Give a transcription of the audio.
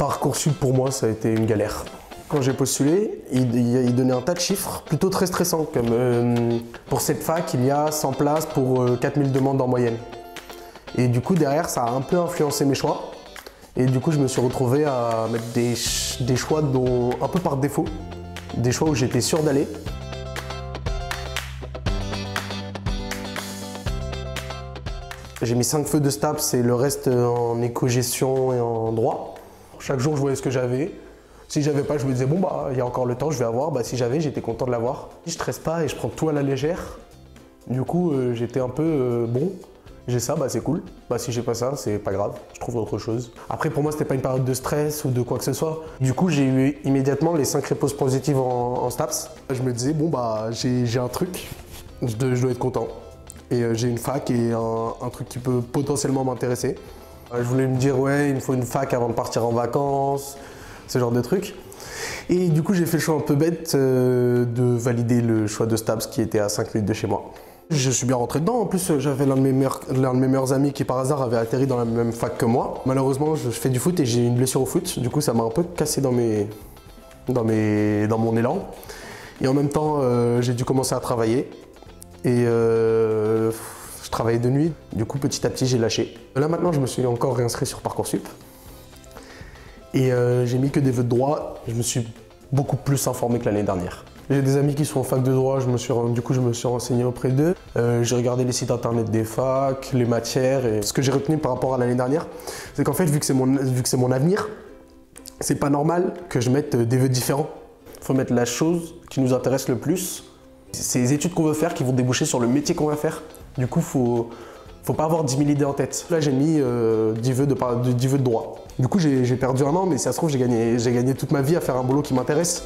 Parcoursup pour moi ça a été une galère. Quand j'ai postulé, il donnait un tas de chiffres plutôt très stressants comme pour cette fac il y a 100 places pour 4000 demandes en moyenne. Et du coup derrière ça a un peu influencé mes choix. Et du coup je me suis retrouvé à mettre des choix dont, un peu par défaut, des choix où j'étais sûr d'aller. J'ai mis 5 feux de STAPS et le reste en éco-gestion et en droit. Chaque jour, je voyais ce que j'avais. Si j'avais pas, je me disais, bon, bah, il y a encore le temps, je vais avoir. Bah, si j'avais, j'étais content de l'avoir. Je stresse pas et je prends tout à la légère. Du coup, j'étais un peu, bon, j'ai ça, bah, c'est cool. Bah, si j'ai pas ça, c'est pas grave, je trouve autre chose. Après, pour moi, c'était pas une période de stress ou de quoi que ce soit. Du coup, j'ai eu immédiatement les 5 réponses positives en STAPS. Je me disais, bon, bah, j'ai un truc, je dois être content. Et j'ai une fac et un truc qui peut potentiellement m'intéresser. Je voulais me dire, ouais, il me faut une fac avant de partir en vacances, ce genre de trucs. Et du coup, j'ai fait le choix un peu bête de valider le choix de STAPS qui était à 5 minutes de chez moi. Je suis bien rentré dedans. En plus, j'avais l'un de mes meilleurs amis qui, par hasard, avait atterri dans la même fac que moi. Malheureusement, je fais du foot et j'ai une blessure au foot. Du coup, ça m'a un peu cassé dans mon élan. Et en même temps, j'ai dû commencer à travailler. Et je travaillais de nuit, du coup petit à petit j'ai lâché. Là maintenant je me suis encore réinscrit sur Parcoursup et j'ai mis que des vœux de droit, je me suis beaucoup plus informé que l'année dernière. J'ai des amis qui sont en fac de droit, du coup je me suis renseigné auprès d'eux. J'ai regardé les sites internet des facs, les matières et ce que j'ai retenu par rapport à l'année dernière, c'est qu'en fait vu que c'est mon avenir, c'est pas normal que je mette des vœux différents. Il faut mettre la chose qui nous intéresse le plus. C'est les études qu'on veut faire qui vont déboucher sur le métier qu'on va faire. Du coup, faut pas avoir 10 000 idées en tête. Là, j'ai mis 10 vœux de droit. Du coup, j'ai perdu un an, mais si ça se trouve, j'ai gagné toute ma vie à faire un boulot qui m'intéresse.